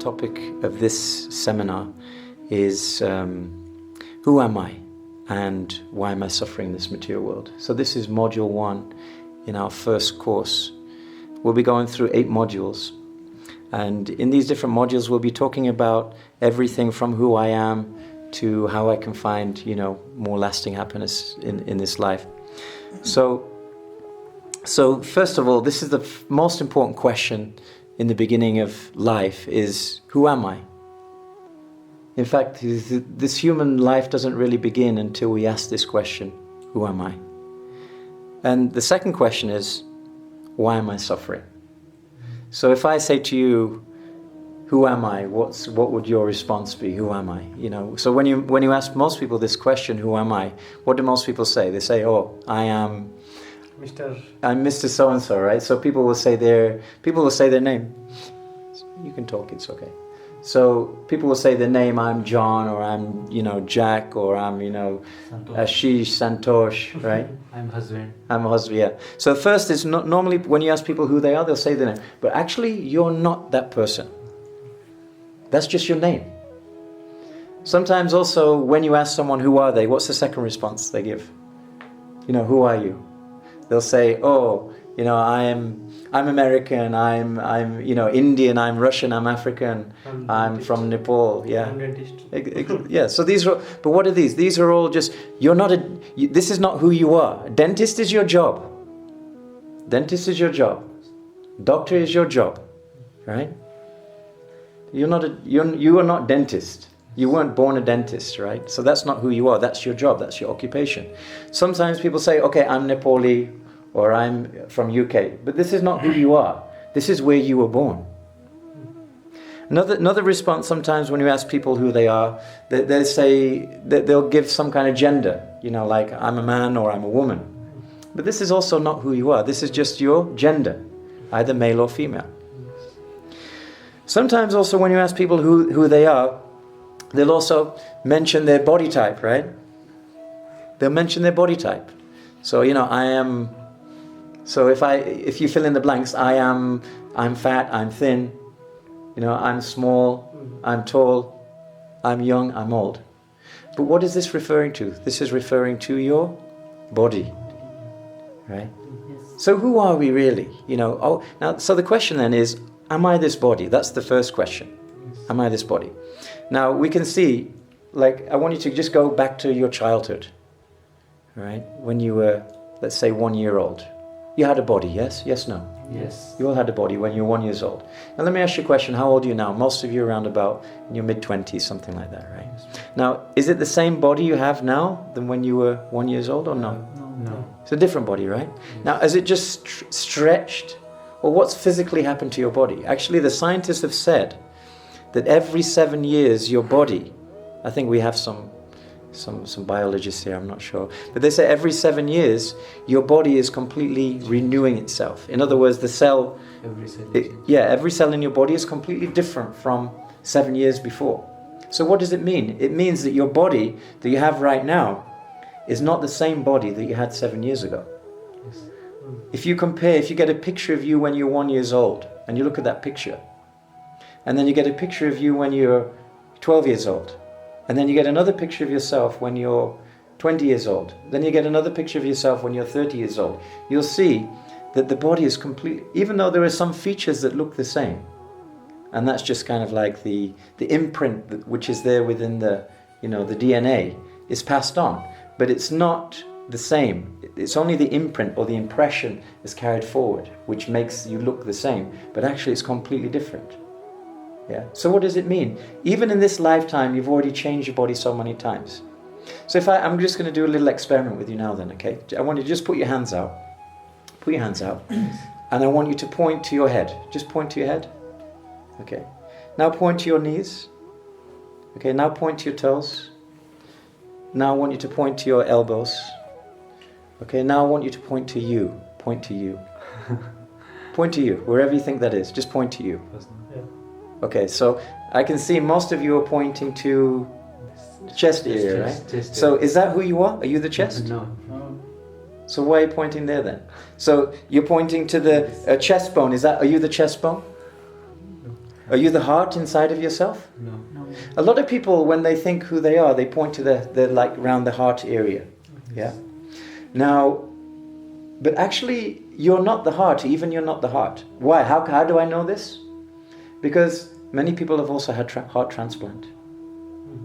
topic of this seminar is who am I and why am I suffering in this material world? So this is module 1 in our first course. We'll be going through 8 modules, and in these different modules we'll be talking about everything from who I am to how I can find, more lasting happiness in this life. So first of all, this is the most important question in the beginning of life is, who am I? In fact, this human life doesn't really begin until we ask this question, who am I? And the second question is, why am I suffering? So if I say to you, who am I? What would your response be? Who am I? So when you ask most people this question, who am I? What do most people say? They say, oh, I'm Mr. So-and-so, right? So people will say their name. You can talk, it's okay. So people will say their name, I'm John, or I'm, Jack, or I'm, Ashish, Santosh, right? I'm husband, yeah. So first is not normally when you ask people who they are, they'll say their name. But actually, you're not that person. That's just your name. Sometimes also when you ask someone who are they, what's the second response they give? Who are you? They'll say, oh, I'm American, I'm Indian, I'm Russian, I'm African, I'm from Nepal, yeah. Yeah, so these are, but what are these? These are all just, this is not who you are. Dentist is your job. Dentist is your job. Doctor is your job, right? You are not dentist. You weren't born a dentist, right? So that's not who you are. That's your job. That's your occupation. Sometimes people say, okay, I'm Nepali or I'm from UK. But this is not who you are. This is where you were born. Another response sometimes when you ask people who they are, they say that they'll give some kind of gender. Like I'm a man or I'm a woman. But this is also not who you are. This is just your gender, either male or female. Sometimes also when you ask people who they are, they'll also mention their body type, right? They'll mention their body type. So, I am, so if you fill in the blanks, I'm fat, I'm thin, I'm small, I'm tall, I'm young, I'm old. But what is this referring to? This is referring to your body, right? Yes. So who are we really? So the question then is, am I this body? That's the first question. Yes. Am I this body? Now we can see, I want you to just go back to your childhood, right? When you were, let's say, 1 year old. You had a body, yes? Yes, no? Yes. You all had a body when you were 1 year old. Now let me ask you a question. How old are you now? Most of you around about in your mid-20s, something like that, right? Yes. Now, is it the same body you have now than when you were 1 year old or no? No. It's a different body, right? Yes. Now, has it just stretched? Or what's physically happened to your body? Actually, the scientists have said that every 7 years your body, I think we have some biologists here, I'm not sure, but they say every 7 years your body is completely renewing itself. In other words, the cell, every cell in your body is completely different from 7 years before. So what does it mean? It means that your body that you have right now is not the same body that you had 7 years ago. Yes. If you get a picture of you when you're 1 year old and you look at that picture, and then you get a picture of you when you're 12 years old. And then you get another picture of yourself when you're 20 years old. Then you get another picture of yourself when you're 30 years old. You'll see that the body is completely, even though there are some features that look the same. And that's just kind of like the imprint which is there within the DNA is passed on. But it's not the same. It's only the imprint or the impression is carried forward, which makes you look the same. But actually it's completely different. Yeah. So what does it mean? Even in this lifetime, you've already changed your body so many times. So I'm just going to do a little experiment with you now then, okay? I want you to just put your hands out. Put your hands out. And I want you to point to your head. Just point to your head. Okay. Now point to your knees. Okay, now point to your toes. Now I want you to point to your elbows. Okay, now I want you to point to you. Point to you. Point to you, wherever you think that is. Just point to you. Okay, so I can see most of you are pointing to the chest area, right? So is that who you are? Are you the chest? No. So why are you pointing there then? So you're pointing to the chest bone. Are you the chest bone? Are you the heart inside of yourself? No. A lot of people, when they think who they are, they point to the like around the heart area. Yeah. Now, but actually, you're not the heart. Even you're not the heart. Why? How do I know this? Because many people have also had heart transplant.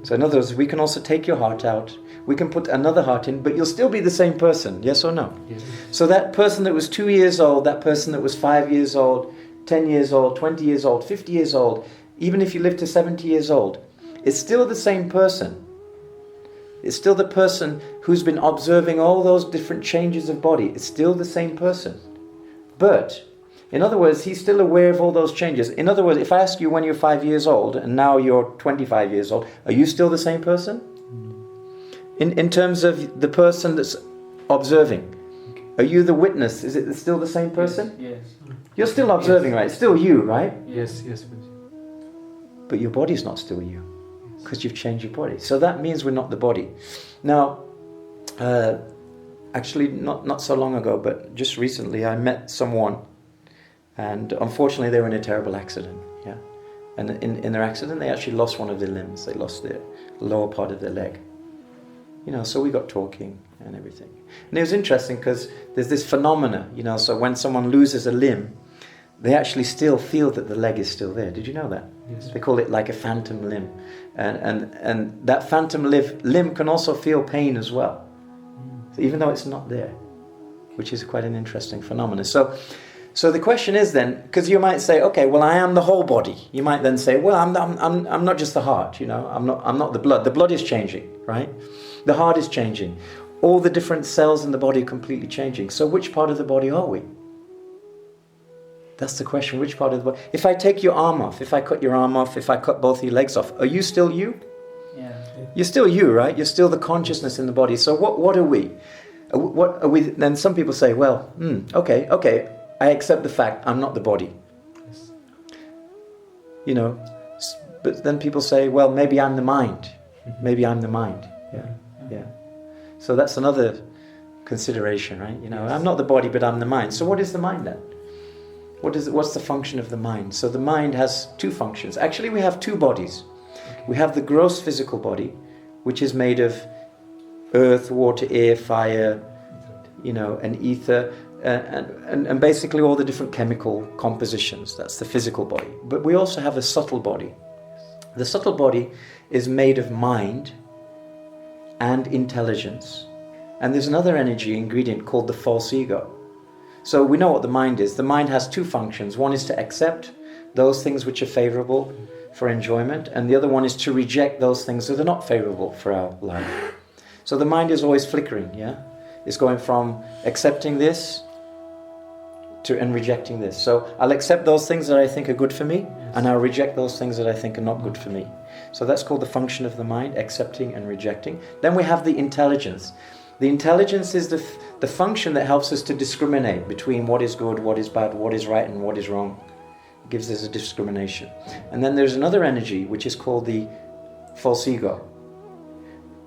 So in other words, we can also take your heart out. We can put another heart in, but you'll still be the same person. Yes or no? Yes. So that person that was 2 years old, that person that was 5 years old, 10 years old, 20 years old, 50 years old, even if you live to 70 years old, it's still the same person. It's still the person who's been observing all those different changes of body. It's still the same person. But, in other words, he's still aware of all those changes. In other words, if I ask you when you're 5 years old and now you're 25 years old, are you still the same person? In terms of the person that's observing, are you the witness? Is it still the same person? Yes. You're still observing, right? It's still you, right? Yes. But your body's not still you, because you've changed your body. So that means we're not the body. Now, actually not so long ago, but just recently I met someone, and unfortunately they were in a terrible accident. Yeah, and in their accident they actually lost one of their limbs. They lost their lower part of their leg. You know, so we got talking and everything. And it was interesting because there's this phenomena, you know, so when someone loses a limb, they actually still feel that the leg is still there. Did you know that? Yes. They call it like a phantom limb. And that phantom limb can also feel pain as well, so even though it's not there, which is quite an interesting phenomenon. So the question is then, because you might say, okay, well, I am the whole body. You might then say, well, I'm not just the heart, you know, I'm not the blood. The blood is changing, right? The heart is changing. All the different cells in the body are completely changing. So which part of the body are we? That's the question, which part of the body? If I take your arm off, if I cut your arm off, if I cut both your legs off, are you still you? Yeah. You're still you, right? You're still the consciousness in the body. So what are we? What are we? Then some people say, well, okay, I accept the fact I'm not the body. Yes. You know, but then people say, well, maybe I'm the mind. Maybe I'm the mind. Yeah. So that's another consideration, right? You know, Yes. I'm not the body, but I'm the mind. So what is the mind then? What's the function of the mind? So the mind has two functions. Actually, we have two bodies. We have the gross physical body, which is made of earth, water, air, fire, you know, and ether, and basically all the different chemical compositions. That's the physical body. But we also have a subtle body. The subtle body is made of mind and intelligence. And there's another energy ingredient called the false ego. So we know what the mind is. The mind has two functions. One is to accept those things which are favorable for enjoyment, and the other one is to reject those things that are not favorable for our life. So the mind is always flickering, yeah? It's going from accepting this and rejecting this. So I'll accept those things that I think are good for me, and I'll reject those things that I think are not good for me. So that's called the function of the mind, accepting and rejecting. Then we have the intelligence. The intelligence is the function that helps us to discriminate between what is good, what is bad, what is right and what is wrong. It gives us a discrimination. And then there's another energy which is called the false ego.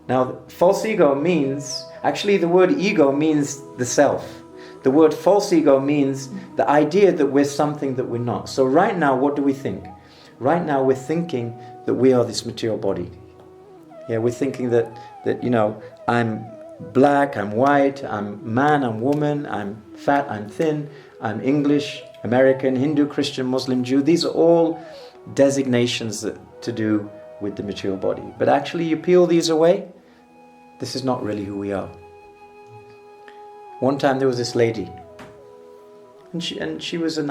Now, false ego means, actually the word ego means the self. The word false ego means the idea that we're something that we're not. So right now, what do we think? Right now we're thinking that we are this material body. Yeah, we're thinking that you know, I'm black, I'm white, I'm man, I'm woman, I'm fat, I'm thin, I'm English, American, Hindu, Christian, Muslim, Jew. These are all designations to do with the material body. But actually you peel these away, this is not really who we are. One time there was this lady, and she was a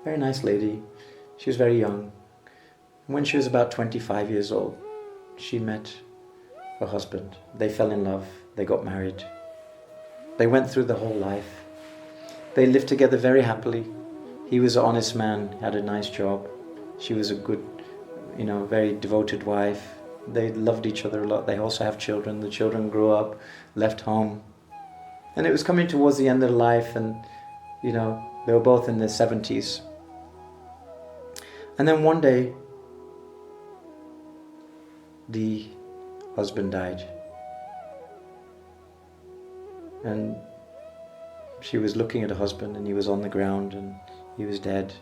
very nice lady. She was very young. When she was about 25 years old, she met her husband. They fell in love. They got married. They went through the whole life. They lived together very happily. He was an honest man, had a nice job. She was a good, you know, very devoted wife. They loved each other a lot. They also have children. The children grew up, left home. And it was coming towards the end of life, and, you know, they were both in their 70s. And then one day, the husband died. And she was looking at her husband, and he was on the ground, and he was dead.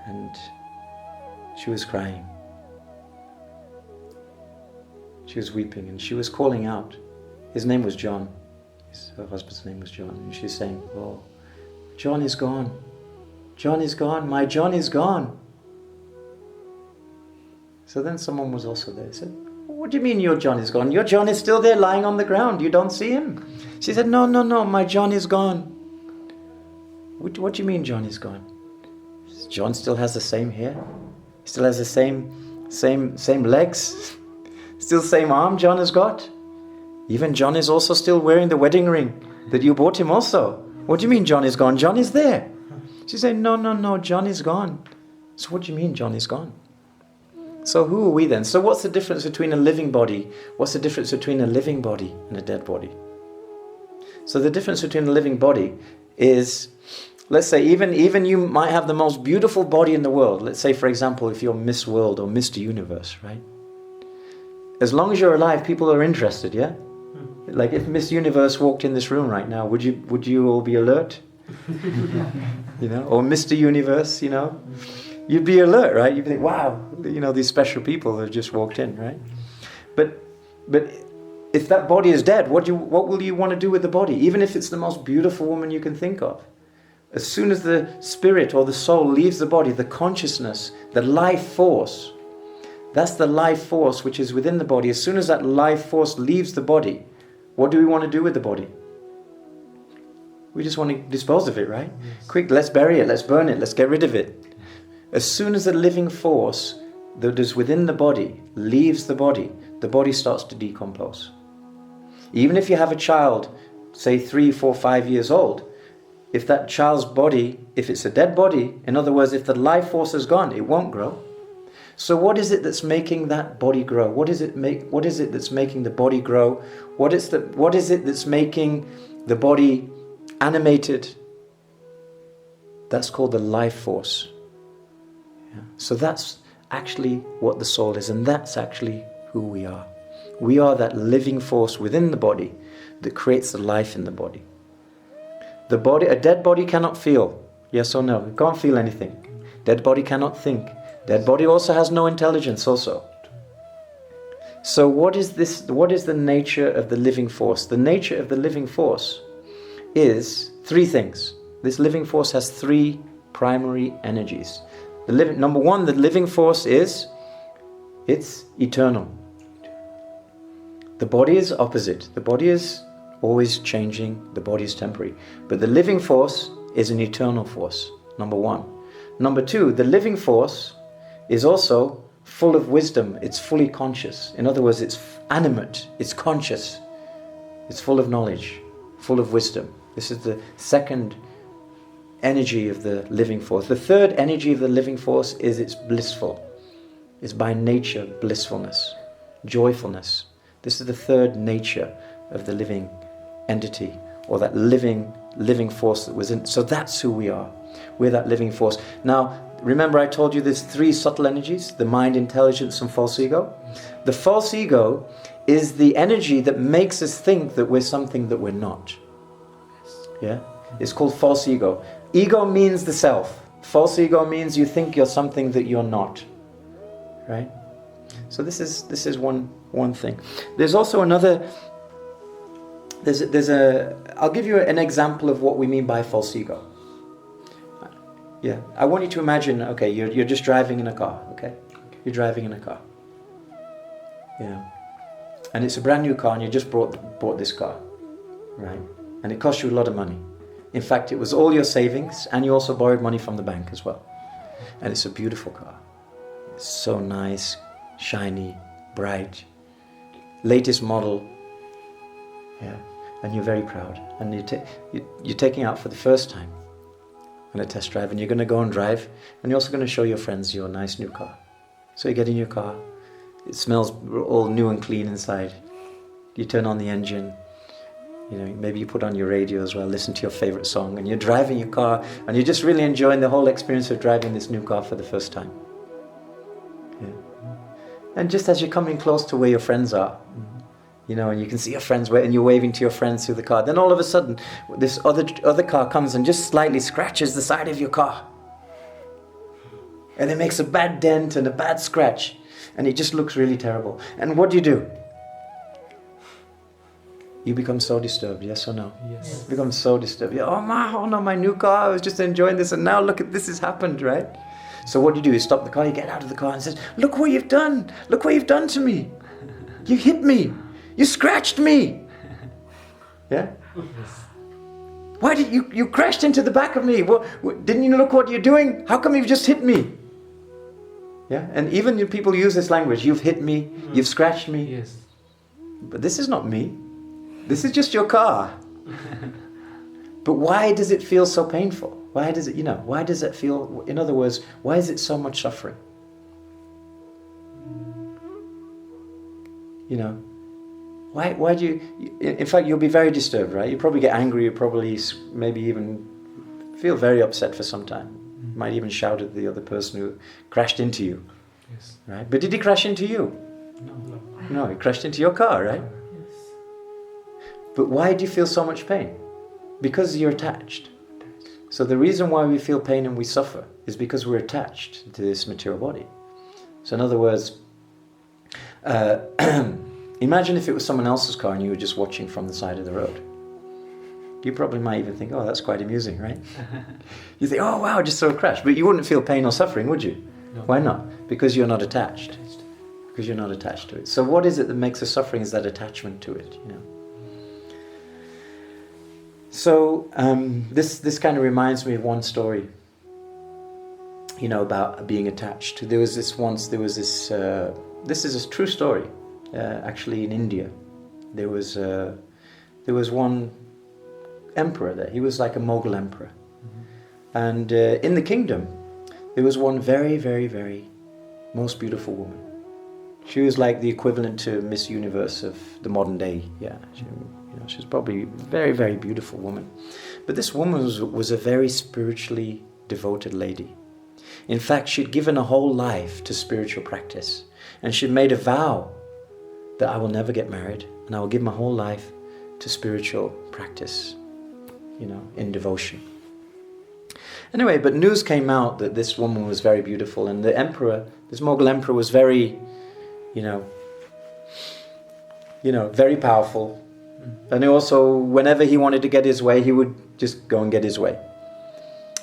And she was crying. She was weeping and she was calling out. His name was John. Her husband's name was John. And she's saying, oh, John is gone. John is gone. My John is gone. So then someone was also there. He said, what do you mean your John is gone? Your John is still there lying on the ground. You don't see him. She said, no, my John is gone. What do you mean John is gone? John still has the same hair. He still has the same legs. Still same arm John has got. Even John is also still wearing the wedding ring that you bought him also. What do you mean John is gone? John is there. She said, no, John is gone. So what do you mean John is gone? So who are we then? So what's the difference between a living body? What's the difference between a living body and a dead body? So the difference between a living body is, let's say even you might have the most beautiful body in the world. Let's say, for example, if you're Miss World or Mr. Universe, right? As long as you're alive, people are interested, yeah? Like if Miss Universe walked in this room right now, would you all be alert? You know, or Mr. Universe, you know? You'd be alert, right? You'd think, wow, you know, these special people have just walked in, right? But if that body is dead, what will you want to do with the body? Even if it's the most beautiful woman you can think of. As soon as the spirit or the soul leaves the body, the consciousness, the life force, that's the life force which is within the body. As soon as that life force leaves the body, what do we want to do with the body? We just want to dispose of it, right? Yes. Quick, let's bury it, let's burn it, let's get rid of it. As soon as the living force that is within the body leaves the body starts to decompose. Even if you have a child, say 3, 4, 5 years old, if that child's body, if it's a dead body, in other words, if the life force is gone, it won't grow. So what is it that's making that body grow? What is it that's making the body grow? What is it that's making the body animated? That's called the life force. Yeah. So that's actually what the soul is, and that's actually who we are. We are that living force within the body that creates the life in the body. The body, a dead body cannot feel. Yes or no? It can't feel anything. Dead body cannot think. Dead body also has no intelligence also. So what is this? What is the nature of the living force? The nature of the living force is 3 things. This living force has 3 primary energies. Number 1, the living force it's eternal. The body is opposite. The body is always changing. The body is temporary. But the living force is an eternal force. Number 1. Number 2, the living force is also full of wisdom. It's fully conscious. In other words, it's animate. It's conscious. It's full of knowledge, full of wisdom. This is the second energy of the living force. The third energy of the living force is it's blissful. It's by nature blissfulness, joyfulness. This is the third nature of the living entity, or that living force that was in. So that's who we are. We're that living force. Now, remember I told you there's 3 subtle energies, the mind, intelligence, and false ego. The false ego is the energy that makes us think that we're something that we're not. Yeah? It's called false ego. Ego means the self. False ego means you think you're something that you're not. Right? So this is one thing. There's also another. I'll give you an example of what we mean by false ego. Yeah, I want you to imagine. Okay, you're just driving in a car. Okay, you're driving in a car. Yeah, and it's a brand new car, and you just bought this car, right? And it cost you a lot of money. In fact, it was all your savings, and you also borrowed money from the bank as well. And it's a beautiful car. It's so nice, shiny, bright, latest model. Yeah, and you're very proud. And you're taking it out for the first time on a test drive, and you're going to go and drive, and you're also going to show your friends your nice new car. So you get in your car. It smells all new and clean inside. You turn on the engine. You know, maybe you put on your radio as well, listen to your favorite song, and you're driving your car, and you're just really enjoying the whole experience of driving this new car for the first time. Yeah. And just as you're coming close to where your friends are, you know, and you can see your friends, and you're waving to your friends through the car, then all of a sudden, this other car comes and just slightly scratches the side of your car. And it makes a bad dent and a bad scratch. And it just looks really terrible. And what do? You become so disturbed, yes or no? Yes. You become so disturbed. Oh no, my new car, I was just enjoying this, and now look at this has happened, right? So what do? You stop the car, you get out of the car and says, look what you've done. Look what you've done to me. You hit me. You scratched me. Yeah? Yes. Why did you crashed into the back of me? Well, didn't you look what you're doing? How come you've just hit me? Yeah? And even people use this language. You've hit me. You've scratched me. Yes. But this is not me. This is just your car. But why does it feel so painful? Why does it, why does it feel, in other words, why is it so much suffering? Why do you, in fact, you'll be very disturbed, right? You probably get angry, you probably maybe even feel very upset for some time. You might even shout at the other person who crashed into you. Yes. Right? But did he crash into you? No. No, he crashed into your car, right? Yes. But why do you feel so much pain? Because you're attached. So the reason why we feel pain and we suffer is because we're attached to this material body. So in other words, imagine if it was someone else's car and you were just watching from the side of the road. You probably might even think, oh, that's quite amusing, right? You think, oh, wow, just saw a crash. But you wouldn't feel pain or suffering, would you? No. Why not? Because you're not attached. Because you're not attached to it. So what is it that makes us suffering is that attachment to it, So this kind of reminds me of one story, about being attached. This is a true story. Actually, in India, there was one emperor there. He was like a Mughal emperor, and in the kingdom, there was one very, very, very most beautiful woman. She was like the equivalent to Miss Universe of the modern day. Yeah, she's probably a very, very beautiful woman. But this woman was a very spiritually devoted lady. In fact, she'd given a whole life to spiritual practice, and she'd made a vow that I will never get married, and I will give my whole life to spiritual practice, in devotion. Anyway, but news came out that this woman was very beautiful, and the emperor, this Mughal emperor, was very, very powerful. And also, whenever he wanted to get his way, he would just go and get his way.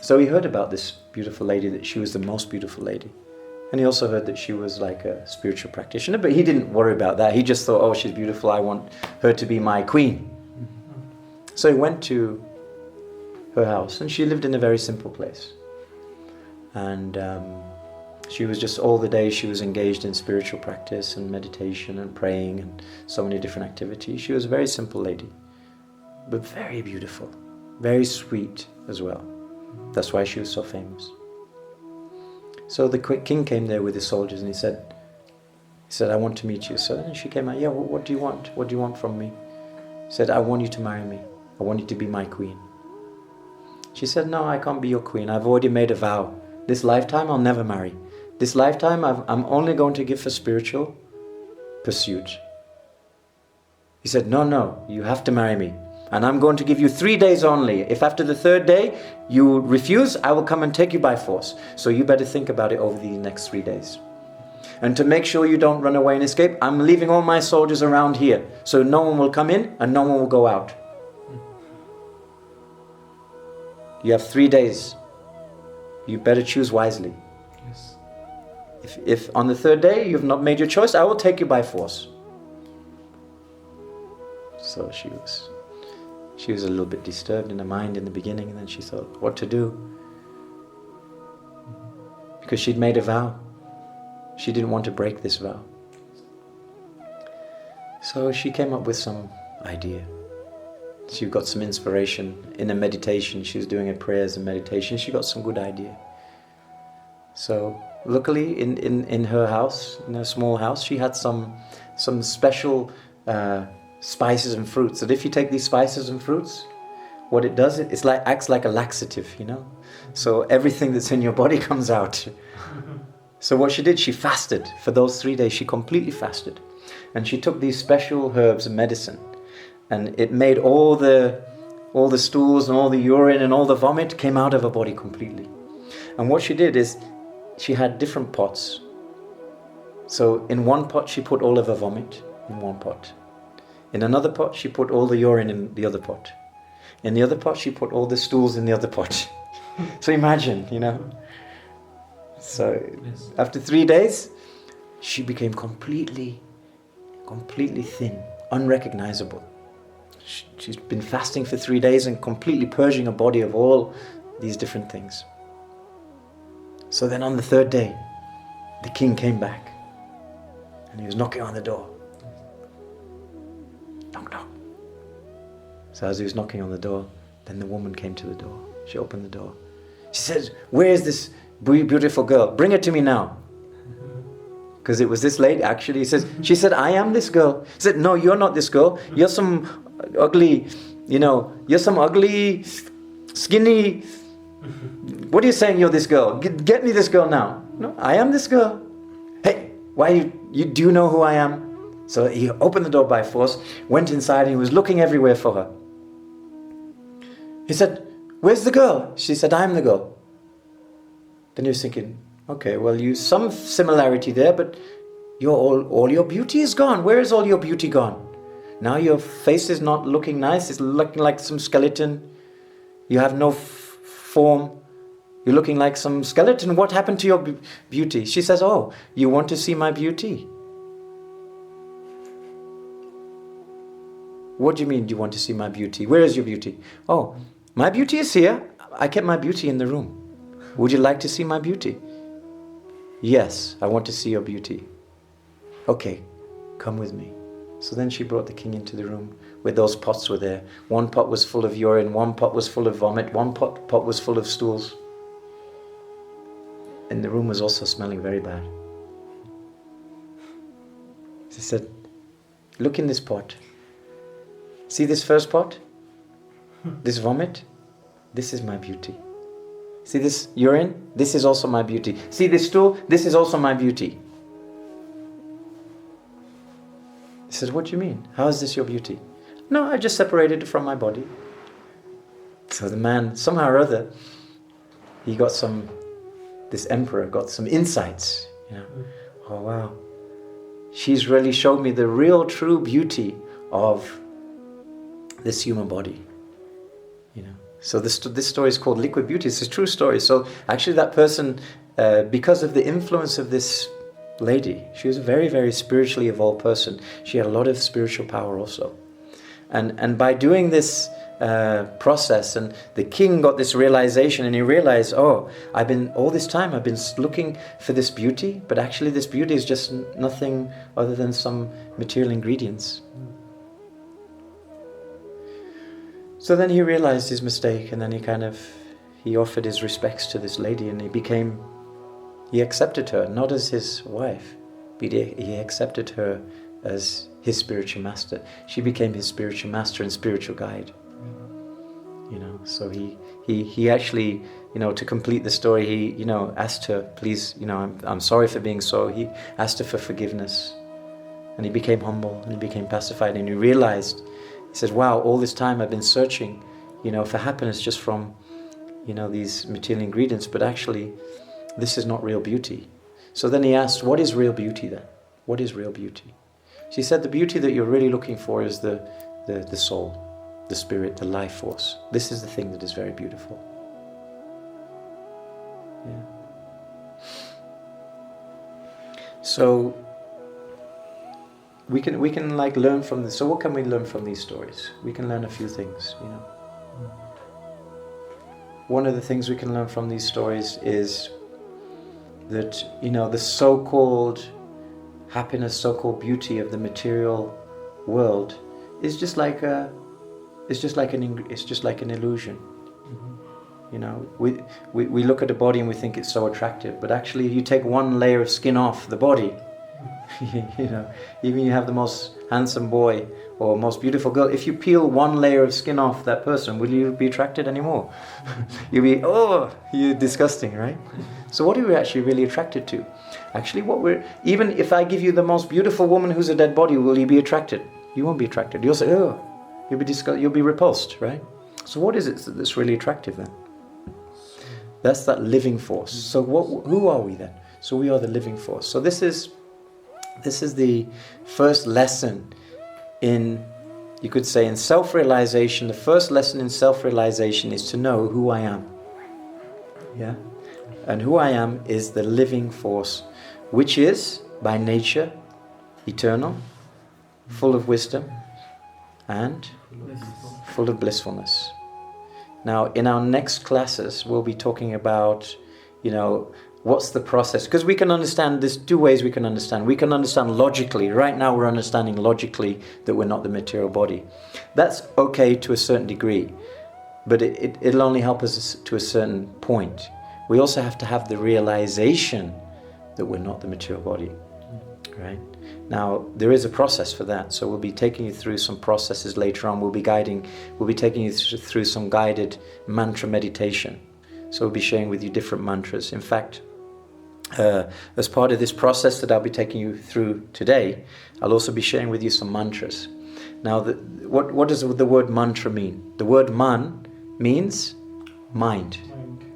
So he heard about this beautiful lady, that she was the most beautiful lady. And he also heard that she was like a spiritual practitioner, but he didn't worry about that. He just thought, oh, she's beautiful, I want her to be my queen. So he went to her house, and she lived in a very simple place. And she was just, all the day she was engaged in spiritual practice and meditation and praying and so many different activities. She was a very simple lady, but very beautiful, very sweet as well. That's why she was so famous. So the king came there with his soldiers, and he said, I want to meet you. So then she came out, what do you want? What do you want from me? He said, I want you to marry me. I want you to be my queen. She said, no, I can't be your queen. I've already made a vow. This lifetime I'll never marry. This lifetime I'm only going to give for spiritual pursuit. He said, no, you have to marry me. And I'm going to give you 3 days only. If after the 3rd day you refuse, I will come and take you by force. So you better think about it over the next 3 days. And to make sure you don't run away and escape, I'm leaving all my soldiers around here. So no one will come in and no one will go out. You have 3 days. You better choose wisely. Yes. If on the 3rd day you have not made your choice, I will take you by force. So she was a little bit disturbed in her mind in the beginning, and then she thought what to do. Because she'd made a vow. She didn't want to break this vow. So she came up with some idea. She got some inspiration in a meditation. She was doing her prayers and meditation. She got some good idea. So luckily in her house, in her small house, she had some special spices and fruits. That if you take these spices and fruits, what it does, it's like acts like a laxative, So everything that's in your body comes out. So what she did, she fasted for those 3 days. She completely fasted, and she took these special herbs and medicine, and it made all the stools and all the urine and all the vomit came out of her body completely. And what she did is, she had different pots. So in one pot she put all of her vomit in one pot. In another pot she put all the urine in the other pot. In the other pot she put all the stools in the other pot. So imagine, So after 3 days, she became completely thin, unrecognizable. She's been fasting for 3 days and completely purging her body of all these different things. So then on the third day, the king came back and he was knocking on the door. Knock, knock. So as he was knocking on the door, then the woman came to the door. She opened the door. She says, "Where is this beautiful girl? Bring her to me now." Because it was this lady, actually. She said, "I am this girl." He said, "No, you're not this girl. You're some ugly, you're some ugly, skinny, what are you saying you're this girl? Get me this girl now." "No, I am this girl." "Hey, why do you know who I am?" So he opened the door by force, went inside, and he was looking everywhere for her. He said, "Where's the girl?" She said, "I'm the girl." Then he was thinking, okay, well, some similarity there, but all your beauty is gone. Where is all your beauty gone? Now your face is not looking nice. It's looking like some skeleton. You have no form. You're looking like some skeleton. What happened to your beauty? She says, "Oh, you want to see my beauty?" "What do you mean, do you want to see my beauty? Where is your beauty?" "Oh, my beauty is here. I kept my beauty in the room. Would you like to see my beauty?" "Yes, I want to see your beauty." "Okay, come with me." So then she brought the king into the room where those pots were there. One pot was full of urine, one pot was full of vomit, one pot was full of stools. And the room was also smelling very bad. She said, "Look in this pot. See this first pot? This vomit? This is my beauty. See this urine? This is also my beauty. See this stool? This is also my beauty." He says, "What do you mean? How is this your beauty?" "No, I just separated it from my body." So the man, somehow or other, this emperor got some insights. Oh wow, she's really showed me the real true beauty of this human body. So this story is called Liquid Beauty. It's a true story. So actually that person, because of the influence of this lady, she was a very, very spiritually evolved person. She had a lot of spiritual power also. And by doing this process, and the king got this realization, and he realized, oh, all this time I've been looking for this beauty, but actually this beauty is just nothing other than some material ingredients. So then he realized his mistake, and then he offered his respects to this lady, and he accepted her, not as his wife, but he accepted her as his spiritual master. She became his spiritual master and spiritual guide. So he actually, to complete the story, he, asked her, "Please, I'm sorry for being so." He asked her for forgiveness, and he became humble, and he became pacified, and he realized, he says, "Wow, all this time I've been searching, for happiness just from, these material ingredients, but actually this is not real beauty." So then he asked, "What is real beauty then? What is real beauty?" She said, "The beauty that you're really looking for is the soul, the spirit, the life force. This is the thing that is very beautiful." Yeah. So we can learn from this. So what can we learn from these stories? We can learn a few things, One of the things we can learn from these stories is that, the so-called happiness, so-called beauty of the material world is just like an illusion. We look at a body and we think it's so attractive, but actually you take one layer of skin off the body, even you have the most handsome boy or most beautiful girl, if you peel one layer of skin off that person, will you be attracted anymore? You'll be, "Oh, you're disgusting," right? So what are we actually really attracted to? Actually, even if I give you the most beautiful woman who's a dead body, will you be attracted? You won't be attracted. You'll say, "Oh," you'll be repulsed, right? So what is it that's really attractive then? That's that living force. So who are we then? So we are the living force. So this is the first lesson in, you could say, in self-realization. The first lesson in self-realization is to know who I am. Yeah? And who I am is the living force, which is, by nature, eternal, full of wisdom, and full of blissfulness. Now, in our next classes, we'll be talking about, what's the process? Because we can understand, there's two ways we can understand. We can understand logically. Right now we're understanding logically that we're not the material body. That's okay to a certain degree, but it'll only help us to a certain point. We also have to have the realization that we're not the material body, right? Now, there is a process for that, so we'll be taking you through some processes later on. We'll be taking you through some guided mantra meditation. So we'll be sharing with you different mantras. In fact, as part of this process that I'll be taking you through today, I'll also be sharing with you some mantras. Now, what does the word mantra mean? The word man means mind.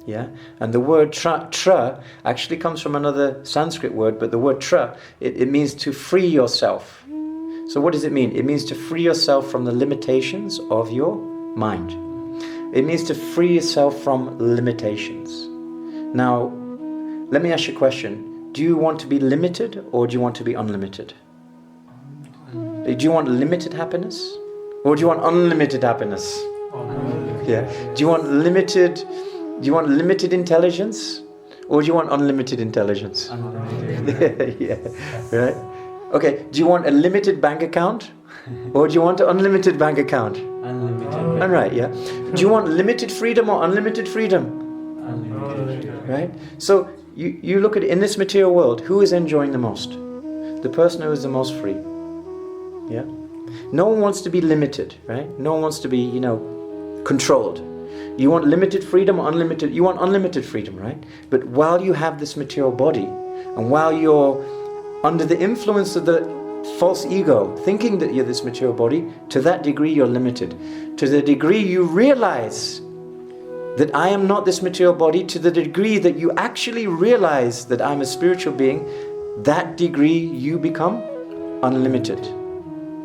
Yeah, and the word tra actually comes from another Sanskrit word, but the word tra, it means to free yourself. So what does it mean? It means to free yourself from the limitations of your mind. It means to free yourself from limitations. Now, let me ask you a question. Do you want to be limited or do you want to be unlimited? Do you want limited happiness or do you want unlimited happiness? Yeah. Do you want limited intelligence or do you want unlimited intelligence? Unlimited. Yeah, right. Okay, do you want a limited bank account or do you want an unlimited bank account? Unlimited. All right, yeah. Do you want limited freedom or unlimited freedom? Unlimited. Right? So you look at it in this material world, who is enjoying the most? The person who is the most free. Yeah. No one wants to be limited, right? No one wants to be, controlled. You want limited freedom or unlimited? You want unlimited freedom, right? But while you have this material body, and while you're under the influence of the false ego, thinking that you're this material body, to that degree you're limited. To the degree you realize that I am not this material body, to the degree that you actually realize that I'm a spiritual being, that degree you become unlimited.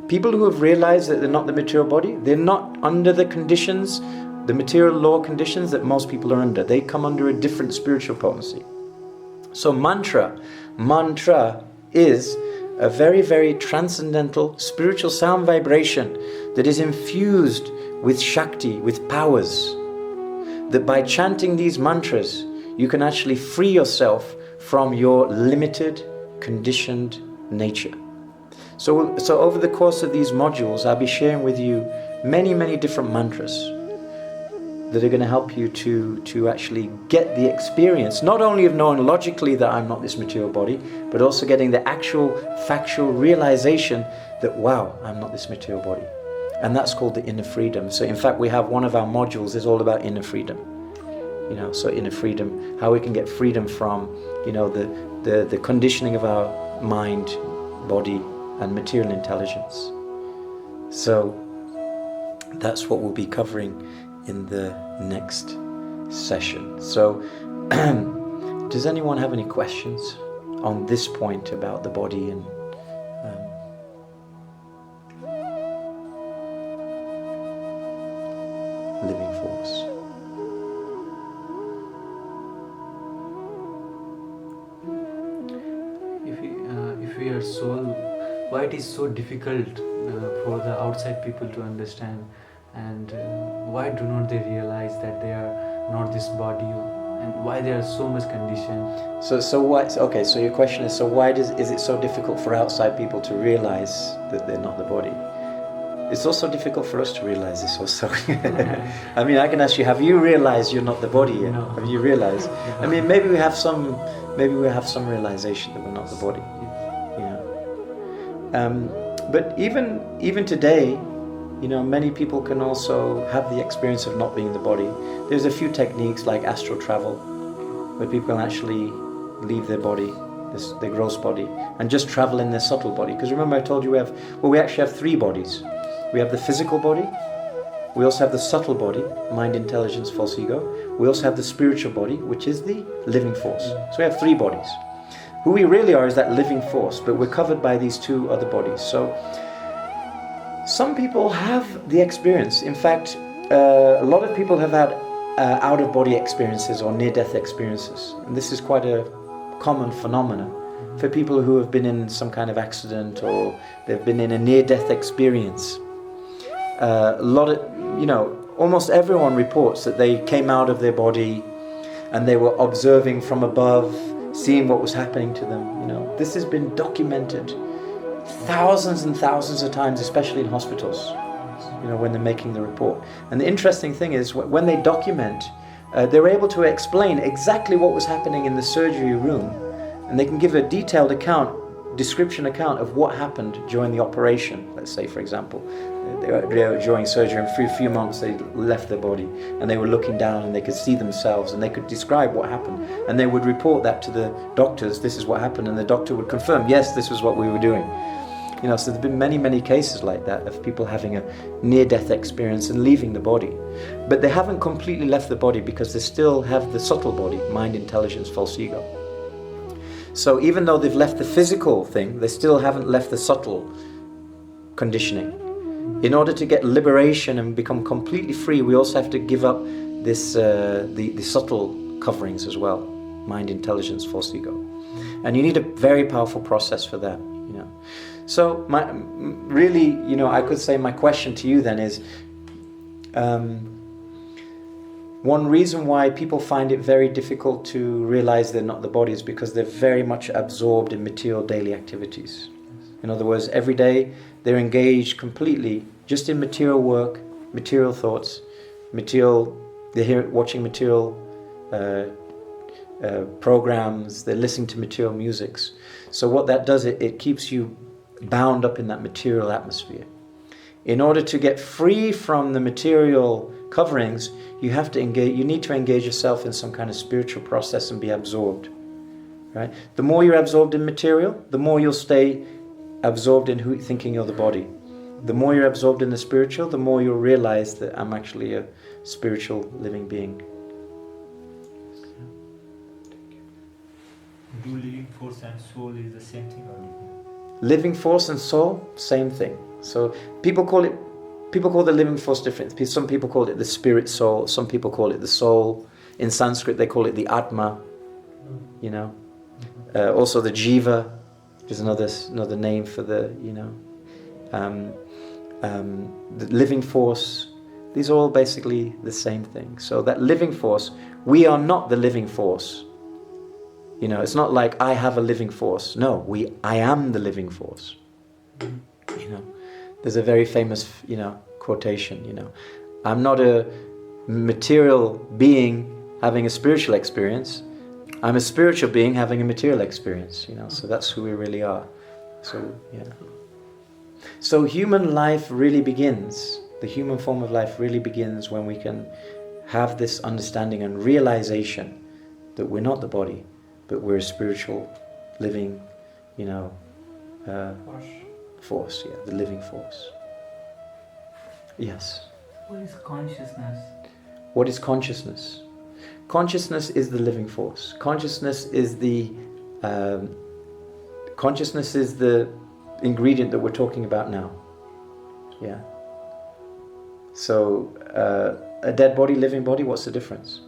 People who have realized that they're not the material body, they're not under the conditions, the material law conditions that most people are under. They come under a different spiritual potency. So mantra is a very, very transcendental spiritual sound vibration that is infused with Shakti, with powers. That by chanting these mantras, you can actually free yourself from your limited, conditioned nature. So over the course of these modules, I'll be sharing with you many, many different mantras that are going to help you to actually get the experience, not only of knowing logically that I'm not this material body, but also getting the actual factual realization that, wow, I'm not this material body. And that's called the inner freedom. So in fact, we have one of our modules is all about inner freedom. So inner freedom, how we can get freedom from, the conditioning of our mind, body, and material intelligence. So that's what we'll be covering in the next session. So does anyone have any questions on this point about the body and living force? If we are soul, why it is so difficult for the outside people to understand, and why do not they realize that they are not this body, and why they are so much conditioned? So why? Okay, so your question is, so why is it so difficult for outside people to realize that they're not the body? It's also difficult for us to realize this also. I mean, I can ask you, have you realized you're not the body yet? No. Have you realized? I mean, maybe we have some realization that we're not the body. But even today, many people can also have the experience of not being the body. There's a few techniques like astral travel, where people can actually leave their body, their gross body, and just travel in their subtle body. Because remember I told you we actually have three bodies. We have the physical body, we also have the subtle body, mind, intelligence, false ego. We also have the spiritual body, which is the living force. So we have 3 bodies. Who we really are is that living force, but we're covered by these 2 other bodies. So some people have the experience. In fact, a lot of people have had out-of-body experiences or near-death experiences. And this is quite a common phenomenon for people who have been in some kind of accident or they've been in a near-death experience. A lot of, almost everyone reports that they came out of their body and they were observing from above, seeing what was happening to them. This has been documented thousands and thousands of times, especially in hospitals, when they're making the report. And the interesting thing is, when they document, they're able to explain exactly what was happening in the surgery room, and they can give a detailed description account of what happened during the operation. Let's say, for example, during surgery, and for a few months they left their body and they were looking down and they could see themselves and they could describe what happened, and they would report that to the doctors. This is what happened, and the doctor would confirm, yes, this was what we were doing. So there's been many, many cases like that of people having a near-death experience and leaving the body. But they haven't completely left the body because they still have the subtle body, mind, intelligence, false ego. So even though they've left the physical thing, they still haven't left the subtle conditioning. In order to get liberation and become completely free, we also have to give up this the subtle coverings as well, mind, intelligence, false ego. And you need a very powerful process for that. So I could say my question to you then is, one reason why people find it very difficult to realize they're not the body is because they're very much absorbed in material daily activities. In other words, every day they're engaged completely just in material work, material thoughts, they're watching material programs, they're listening to material musics. So what that does, it keeps you bound up in that material atmosphere. In order to get free from the material coverings, you need to engage yourself in some kind of spiritual process and be absorbed. Right? The more you're absorbed in material, the more you'll stay absorbed in thinking you're the body. The more you're absorbed in the spiritual, the more you'll realize that I'm actually a spiritual living being. Do living force and soul is the same thing or different? Living force and soul, same thing. So people call the living force different. Some people call it the spirit soul. Some people call it the soul. In Sanskrit, they call it the Atma. Also the Jiva, which is another name for the living force. These are all basically the same thing. So that living force, we are not the living force. It's not like I have a living force. No, I am the living force. There's a very famous, quotation, I'm not a material being having a spiritual experience. I'm a spiritual being having a material experience, so that's who we really are. So human life really begins, the human form of life really begins when we can have this understanding and realization that we're not the body, but we're a spiritual, living, force, the living force. Yes. What is consciousness? What is consciousness? Consciousness is the living force. Consciousness is the ingredient that we're talking about now. Yeah. So a dead body, living body, what's the difference?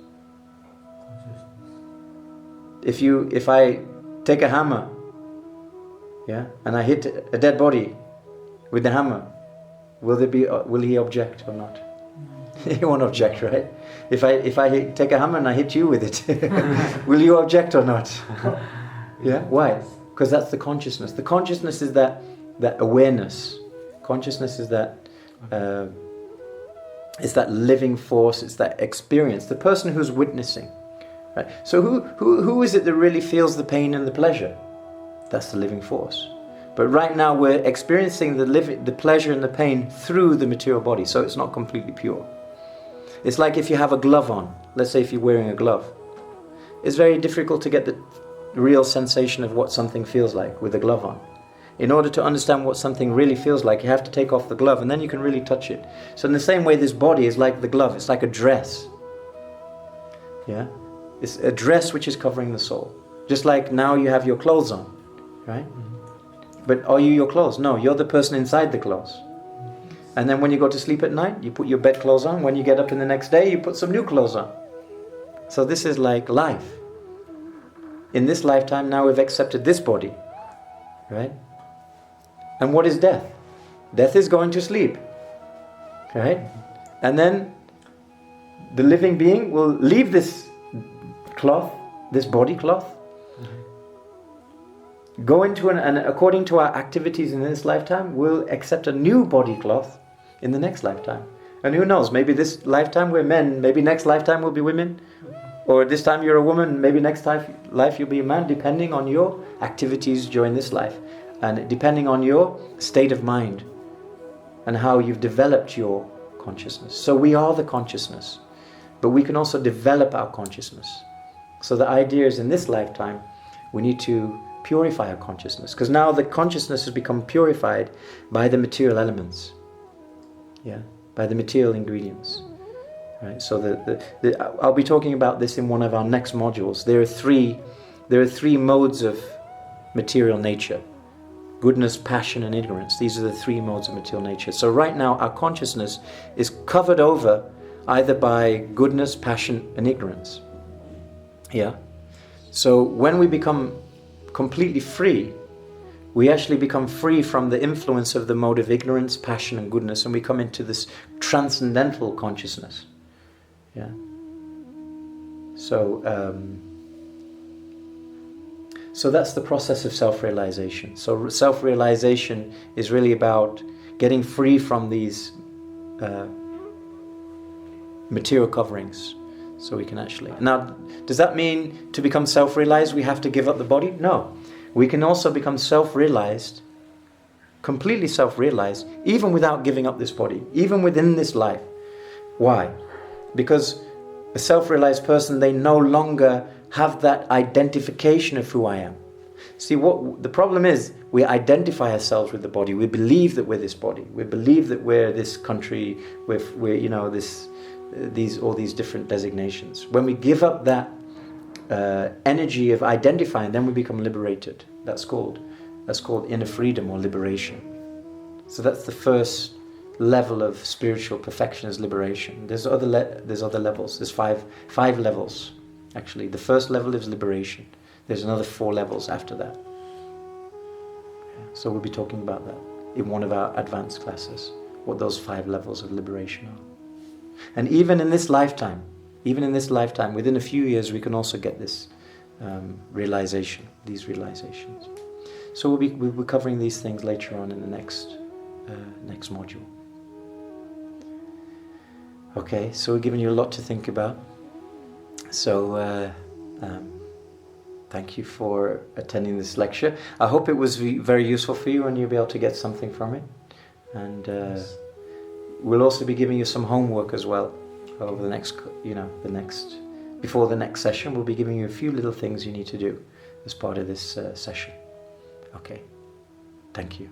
If I take a hammer, and I hit a dead body with the hammer, will he object or not? No. He won't object, right? If I take a hammer and I hit you with it, will you object or not? Yeah. Why? Because that's the consciousness. The consciousness is that awareness. Consciousness is that it's that living force. It's that experience. The person who's witnessing. Right? So who is it that really feels the pain and the pleasure? That's the living force. But right now we're experiencing the pleasure and the pain through the material body, so it's not completely pure. It's like if you have a glove on. Let's say if you're wearing a glove. It's very difficult to get the real sensation of what something feels like with a glove on. In order to understand what something really feels like, you have to take off the glove and then you can really touch it. So in the same way, this body is like the glove. It's like a dress. Yeah? It's a dress which is covering the soul. Just like now you have your clothes on, right? But are you your clothes? No, you're the person inside the clothes. And then when you go to sleep at night, you put your bed clothes on. When you get up in the next day, you put some new clothes on. So this is like life. In this lifetime, now we've accepted this body, right? And what is death? Death is going to sleep, right? And then the living being will leave this cloth, this body cloth, go into and according to our activities in this lifetime, we'll accept a new body cloth in the next lifetime. And who knows, maybe this lifetime we're men, maybe next lifetime we'll be women, or this time you're a woman, maybe next life you'll be a man, depending on your activities during this life, and depending on your state of mind and how you've developed your consciousness. So we are the consciousness, but we can also develop our consciousness. So the idea is in this lifetime, we need to purify our consciousness, because now the consciousness has become purified by the material elements, by the material ingredients. Right? So I'll be talking about this in one of our next modules. There are three modes of material nature: goodness, passion, and ignorance. These are the three modes of material nature. So right now our consciousness is covered over either by goodness, passion, and ignorance. So when we become completely free, we actually become free from the influence of the mode of ignorance, passion, and goodness, and we come into this transcendental consciousness. So that's the process of self-realization. So self-realization is really about getting free from these material coverings, so we can actually... Now, does that mean to become self-realized we have to give up the body? No. We can also become self-realized, completely self-realized, even without giving up this body, even within this life. Why? Because a self-realized person, they no longer have that identification of who I am. See, what the problem is, we identify ourselves with the body. We believe that we're this body. We believe that we're this country. We're all these different designations. When we give up that energy of identifying, then we become liberated. That's called inner freedom or liberation. So that's the first level of spiritual perfection, is liberation. There's other levels. There's five levels actually. The first level is liberation. There's another 4 levels after that. So we'll be talking about that in one of our advanced classes, what those 5 levels of liberation are. And even in this lifetime, within a few years, we can also get this realization, these realizations. So we'll be covering these things later on in the next module. Okay, so we're giving you a lot to think about. So thank you for attending this lecture. I hope it was very useful for you and you'll be able to get something from it. And we'll also be giving you some homework as well over the next, before the next session. We'll be giving you a few little things you need to do as part of this session. Okay, thank you.